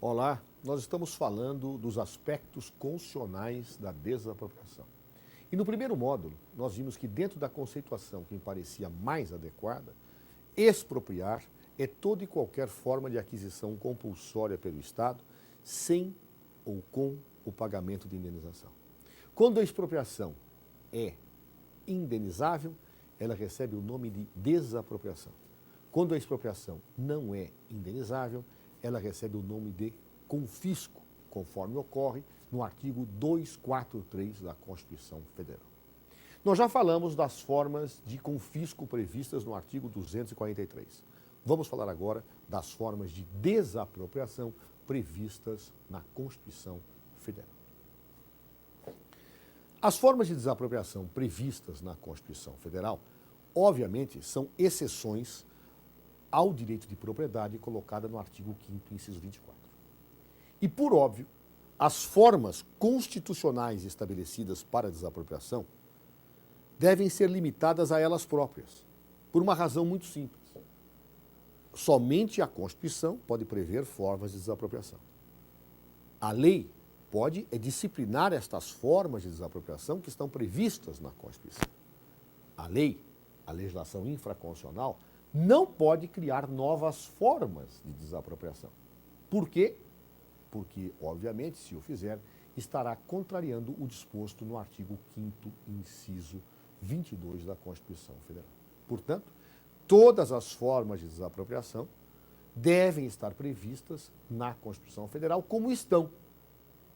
Olá, nós estamos falando dos aspectos constitucionais da desapropriação. E no primeiro módulo, nós vimos que dentro da conceituação que me parecia mais adequada, expropriar é toda e qualquer forma de aquisição compulsória pelo Estado, sem ou com o pagamento de indenização. Quando a expropriação é indenizável, ela recebe o nome de desapropriação. Quando a expropriação não é indenizável, ela recebe o nome de confisco, conforme ocorre no artigo 243 da Constituição Federal. Nós já falamos das formas de confisco previstas no artigo 243. Vamos falar agora das formas de desapropriação previstas na Constituição Federal. As formas de desapropriação previstas na Constituição Federal, obviamente, são exceções ao direito de propriedade colocada no artigo 5º, inciso 24. E, por óbvio, as formas constitucionais estabelecidas para a desapropriação devem ser limitadas a elas próprias, por uma razão muito simples. Somente a Constituição pode prever formas de desapropriação. A lei pode disciplinar estas formas de desapropriação que estão previstas na Constituição. A lei, a legislação infraconstitucional, não pode criar novas formas de desapropriação. Por quê? Porque, obviamente, se o fizer, estará contrariando o disposto no artigo 5º, inciso 22 da Constituição Federal. Portanto, todas as formas de desapropriação devem estar previstas na Constituição Federal como estão,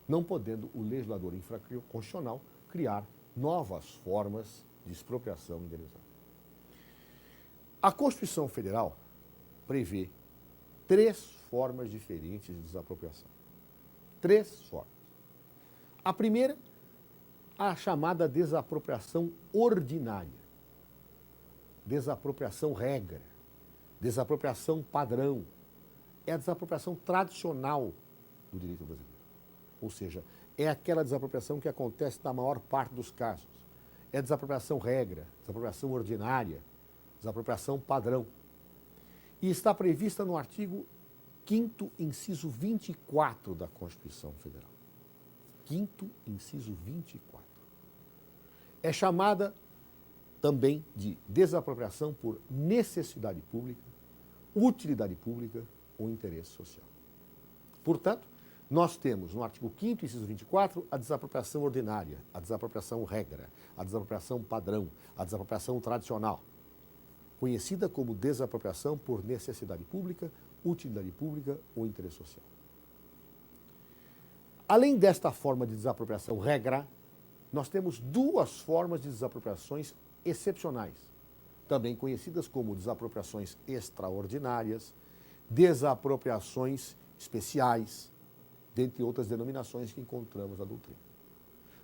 não podendo o legislador infraconstitucional criar novas formas de expropriação indenizada. A Constituição Federal prevê 3 formas diferentes de desapropriação. 3 formas. A primeira, a chamada desapropriação ordinária, desapropriação regra, desapropriação padrão. É a desapropriação tradicional do direito brasileiro. Ou seja, é aquela desapropriação que acontece na maior parte dos casos. É a desapropriação regra, desapropriação ordinária, desapropriação padrão. E está prevista no artigo 5º, inciso 24 da Constituição Federal. 5º, inciso 24. É chamada também de desapropriação por necessidade pública, utilidade pública ou interesse social. Portanto, nós temos no artigo 5º, inciso 24, a desapropriação ordinária, a desapropriação regra, a desapropriação padrão, a desapropriação tradicional, conhecida como desapropriação por necessidade pública, utilidade pública ou interesse social. Além desta forma de desapropriação regra, nós temos 2 formas de desapropriações excepcionais, também conhecidas como desapropriações extraordinárias, desapropriações especiais, dentre outras denominações que encontramos na doutrina.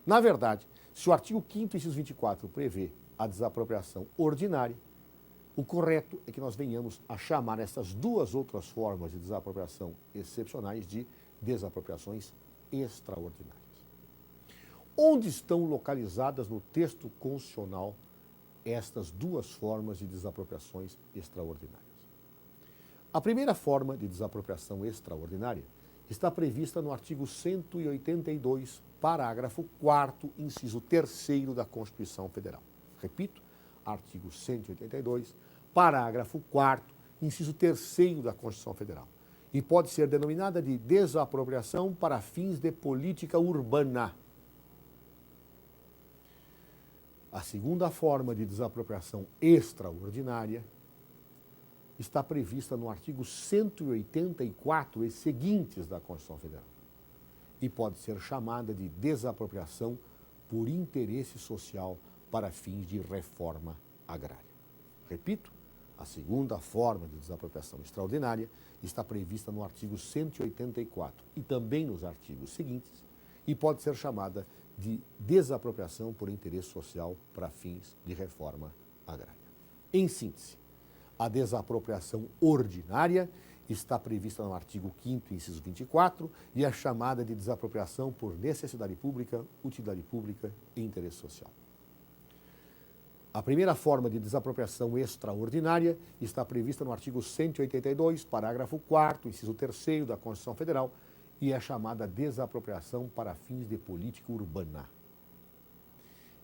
Na verdade, se o artigo 5º, inciso 24, prevê a desapropriação ordinária, o correto é que nós venhamos a chamar essas 2 outras formas de desapropriação excepcionais de desapropriações extraordinárias. Onde estão localizadas no texto constitucional estas 2 formas de desapropriações extraordinárias? A primeira forma de desapropriação extraordinária está prevista no artigo 182, parágrafo 4º, inciso 3º da Constituição Federal. Repito, artigo 182, parágrafo 4º, inciso 3º da Constituição Federal. E pode ser denominada de desapropriação para fins de política urbana. A segunda forma de desapropriação extraordinária está prevista no artigo 184 e seguintes da Constituição Federal. E pode ser chamada de desapropriação por interesse social para fins de reforma agrária. Repito, a segunda forma de desapropriação extraordinária está prevista no artigo 184 e também nos artigos seguintes e pode ser chamada de desapropriação por interesse social para fins de reforma agrária. Em síntese, a desapropriação ordinária está prevista no artigo 5º, inciso 24, e é chamada de desapropriação por necessidade pública, utilidade pública e interesse social. A primeira forma de desapropriação extraordinária está prevista no artigo 182, parágrafo 4º, inciso 3º da Constituição Federal, e é chamada desapropriação para fins de política urbana.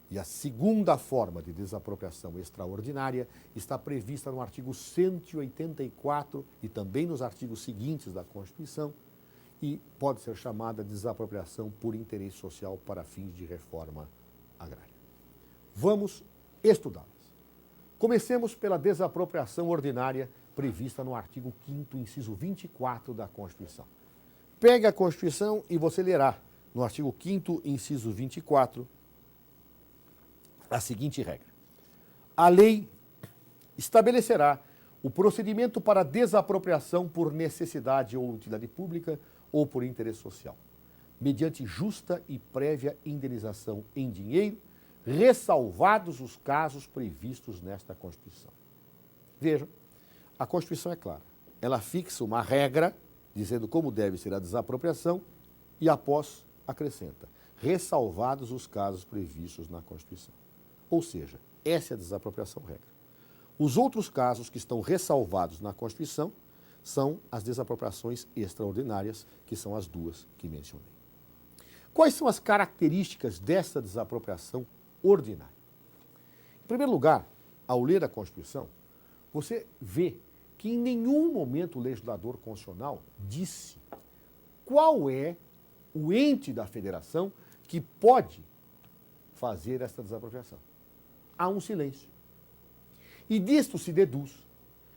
E a segunda forma de desapropriação extraordinária está prevista no artigo 184 e também nos artigos seguintes da Constituição e pode ser chamada de desapropriação por interesse social para fins de reforma agrária. Vamos estudá-las. Comecemos pela desapropriação ordinária prevista no artigo 5º, inciso 24 da Constituição. Pegue a Constituição e você lerá, no artigo 5º, inciso 24, a seguinte regra. A lei estabelecerá o procedimento para desapropriação por necessidade ou utilidade pública ou por interesse social, mediante justa e prévia indenização em dinheiro, ressalvados os casos previstos nesta Constituição. Vejam, a Constituição é clara. Ela fixa uma regra dizendo como deve ser a desapropriação e após acrescenta, ressalvados os casos previstos na Constituição. Ou seja, essa é a desapropriação regra. Os outros casos que estão ressalvados na Constituição são as desapropriações extraordinárias, que são as duas que mencionei. Quais são as características dessa desapropriação ordinária? Em primeiro lugar, ao ler a Constituição, você vê que em nenhum momento o legislador constitucional disse qual é o ente da federação que pode fazer essa desapropriação. Há um silêncio. E disto se deduz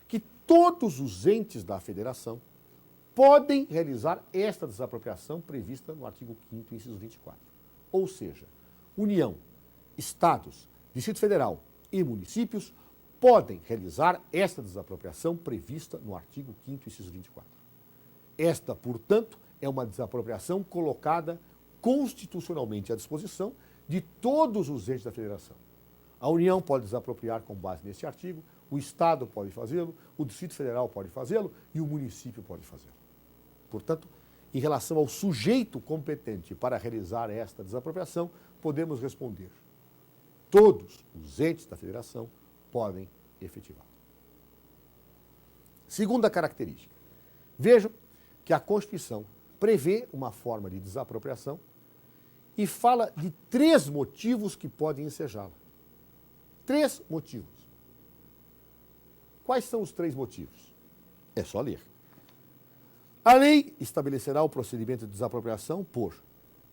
que todos os entes da federação podem realizar esta desapropriação prevista no artigo 5º, inciso 24. Ou seja, União, Estados, Distrito Federal e municípios podem realizar esta desapropriação prevista no artigo 5º, inciso 24. Esta, portanto, é uma desapropriação colocada constitucionalmente à disposição de todos os entes da federação. A União pode desapropriar com base neste artigo, o Estado pode fazê-lo, o Distrito Federal pode fazê-lo e o município pode fazê-lo. Portanto, em relação ao sujeito competente para realizar esta desapropriação, podemos responder: todos os entes da federação podem efetivá-la. Segunda característica. Vejam que a Constituição prevê uma forma de desapropriação e fala de 3 motivos que podem ensejá-la. 3 motivos. Quais são os 3 motivos? É só ler. A lei estabelecerá o procedimento de desapropriação por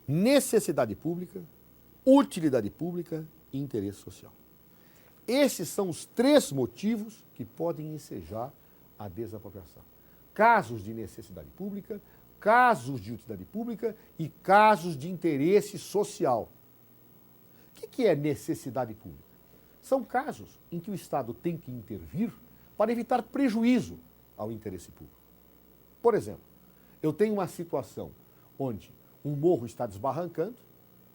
necessidade pública, utilidade pública e interesse social. Esses são os 3 motivos que podem ensejar a desapropriação. Casos de necessidade pública, casos de utilidade pública e casos de interesse social. O que é necessidade pública? São casos em que o Estado tem que intervir para evitar prejuízo ao interesse público. Por exemplo, eu tenho uma situação onde um morro está desbarrancando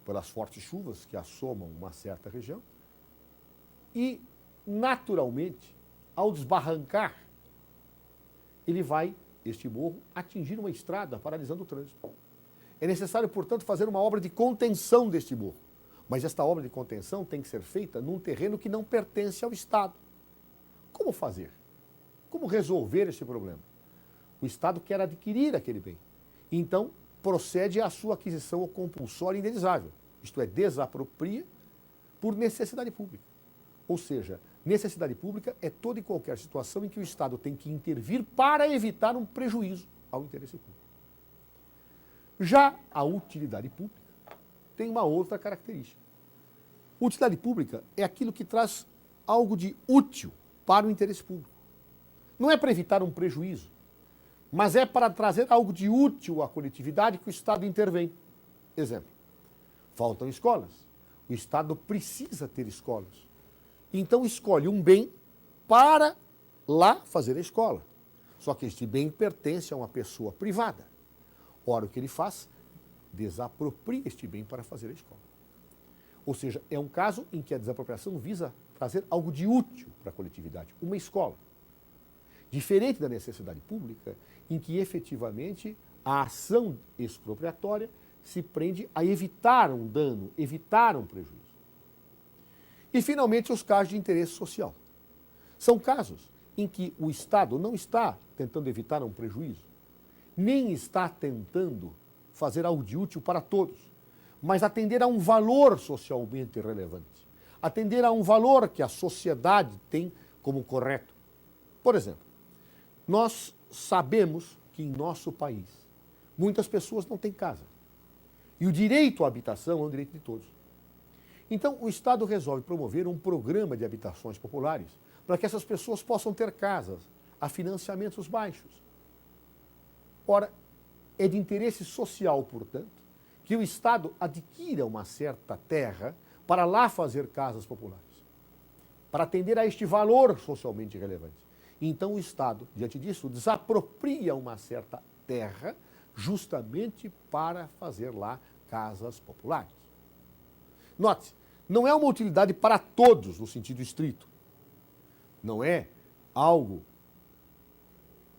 pelas fortes chuvas que assomam uma certa região e, naturalmente, ao desbarrancar, este morro, atingir uma estrada, paralisando o trânsito. É necessário, portanto, fazer uma obra de contenção deste morro. Mas esta obra de contenção tem que ser feita num terreno que não pertence ao Estado. Como fazer? Como resolver este problema? O Estado quer adquirir aquele bem. Então, procede à sua aquisição compulsória indenizável. Isto é, desapropria por necessidade pública. Ou seja, necessidade pública é toda e qualquer situação em que o Estado tem que intervir para evitar um prejuízo ao interesse público. Já a utilidade pública tem uma outra característica. Utilidade pública é aquilo que traz algo de útil para o interesse público. Não é para evitar um prejuízo, mas é para trazer algo de útil à coletividade que o Estado intervém. Exemplo, faltam escolas. O Estado precisa ter escolas. Então escolhe um bem para lá fazer a escola. Só que este bem pertence a uma pessoa privada. Ora, o que ele faz? Desapropria este bem para fazer a escola. Ou seja, é um caso em que a desapropriação visa trazer algo de útil para a coletividade, uma escola. Diferente da necessidade pública, em que efetivamente a ação expropriatória se prende a evitar um dano, evitar um prejuízo. E, finalmente, os casos de interesse social. São casos em que o Estado não está tentando evitar um prejuízo, nem está tentando fazer algo de útil para todos, mas atender a um valor socialmente relevante, atender a um valor que a sociedade tem como correto. Por exemplo, nós sabemos que em nosso país muitas pessoas não têm casa. E o direito à habitação é um direito de todos. Então, o Estado resolve promover um programa de habitações populares para que essas pessoas possam ter casas a financiamentos baixos. Ora, é de interesse social, portanto, que o Estado adquira uma certa terra para lá fazer casas populares, para atender a este valor socialmente relevante. Então, o Estado, diante disso, desapropria uma certa terra justamente para fazer lá casas populares. Note, não é uma utilidade para todos no sentido estrito. Não é algo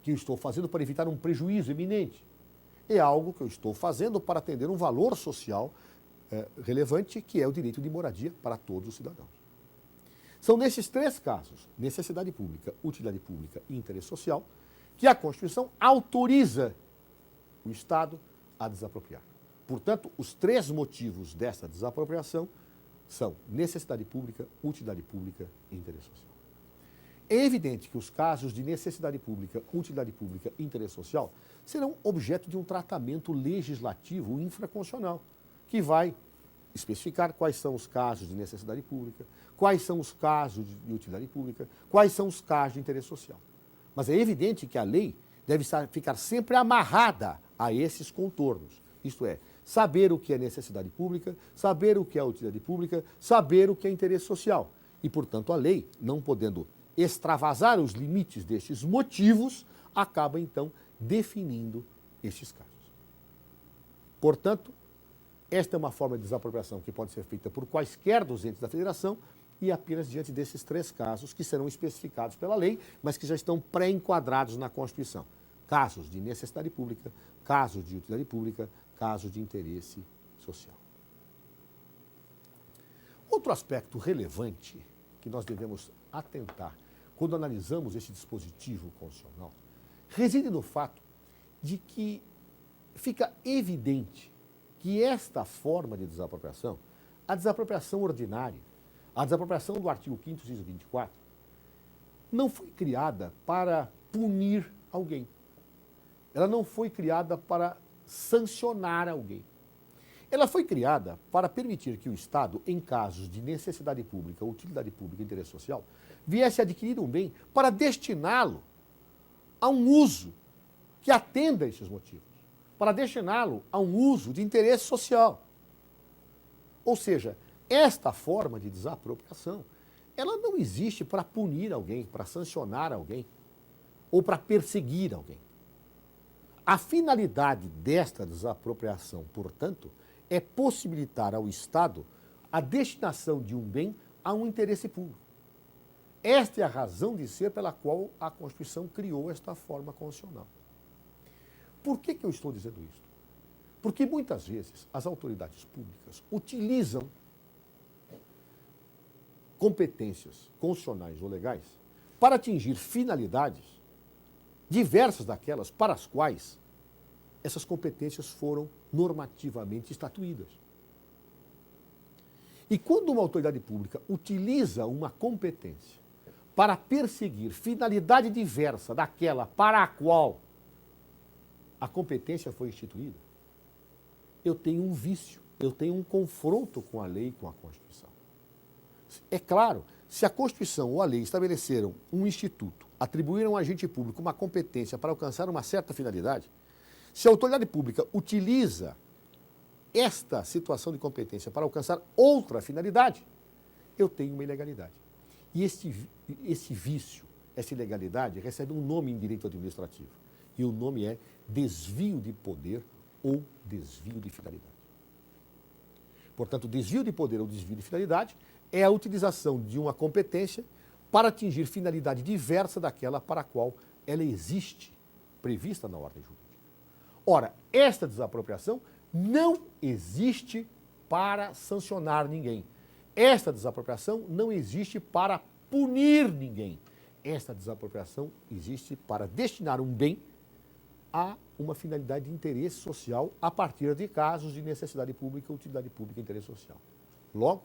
que eu estou fazendo para evitar um prejuízo iminente. É algo que eu estou fazendo para atender um valor social relevante, que é o direito de moradia para todos os cidadãos. São nesses três casos, necessidade pública, utilidade pública e interesse social, que a Constituição autoriza o Estado a desapropriar. Portanto, os três motivos dessa desapropriação são necessidade pública, utilidade pública e interesse social. É evidente que os casos de necessidade pública, utilidade pública e interesse social serão objeto de um tratamento legislativo infraconstitucional, que vai especificar quais são os casos de necessidade pública, quais são os casos de utilidade pública, quais são os casos de interesse social. Mas é evidente que a lei deve ficar sempre amarrada a esses contornos, isto é, saber o que é necessidade pública, saber o que é utilidade pública, saber o que é interesse social. E, portanto, a lei, não podendo extravasar os limites destes motivos, acaba, então, definindo estes casos. Portanto, esta é uma forma de desapropriação que pode ser feita por quaisquer dos entes da federação e apenas diante desses três casos que serão especificados pela lei, mas que já estão pré-enquadrados na Constituição. Casos de necessidade pública, casos de utilidade pública, casos de interesse social. Outro aspecto relevante que nós devemos atentar quando analisamos esse dispositivo constitucional reside no fato de que fica evidente que esta forma de desapropriação, a desapropriação ordinária, a desapropriação do artigo 5º, inciso 24, não foi criada para punir alguém. Ela não foi criada para sancionar alguém. Ela foi criada para permitir que o Estado, em casos de necessidade pública, utilidade pública e interesse social, viesse a adquirir um bem para destiná-lo a um uso que atenda a esses motivos, para destiná-lo a um uso de interesse social. Ou seja, esta forma de desapropriação, ela não existe para punir alguém, para sancionar alguém ou para perseguir alguém. A finalidade desta desapropriação, portanto, é possibilitar ao Estado a destinação de um bem a um interesse público. Esta é a razão de ser pela qual a Constituição criou esta forma constitucional. Por que eu estou dizendo isso? Porque muitas vezes as autoridades públicas utilizam competências constitucionais ou legais para atingir finalidades diversas daquelas para as quais essas competências foram normativamente estatuídas. E quando uma autoridade pública utiliza uma competência para perseguir finalidade diversa daquela para a qual a competência foi instituída, eu tenho um vício, eu tenho um confronto com a lei e com a Constituição. É claro, se a Constituição ou a lei estabeleceram um instituto, atribuíram a um agente público uma competência para alcançar uma certa finalidade, se a autoridade pública utiliza esta situação de competência para alcançar outra finalidade, eu tenho uma ilegalidade. E esse vício, essa ilegalidade, recebe um nome em direito administrativo. E o nome é desvio de poder ou desvio de finalidade. Portanto, desvio de poder ou desvio de finalidade é a utilização de uma competência para atingir finalidade diversa daquela para a qual ela existe, prevista na ordem jurídica. Ora, esta desapropriação não existe para sancionar ninguém. Esta desapropriação não existe para punir ninguém. Esta desapropriação existe para destinar um bem a uma finalidade de interesse social a partir de casos de necessidade pública, utilidade pública e interesse social. Logo,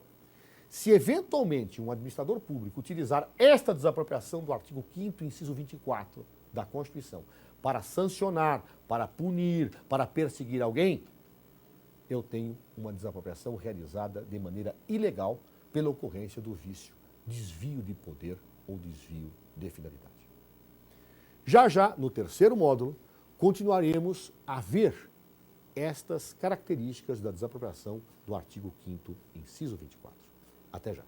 se eventualmente um administrador público utilizar esta desapropriação do artigo 5º, inciso 24 da Constituição, para sancionar, para punir, para perseguir alguém, eu tenho uma desapropriação realizada de maneira ilegal pela ocorrência do vício, desvio de poder ou desvio de finalidade. Já, no terceiro módulo, continuaremos a ver estas características da desapropriação do artigo 5º, inciso 24. Até já.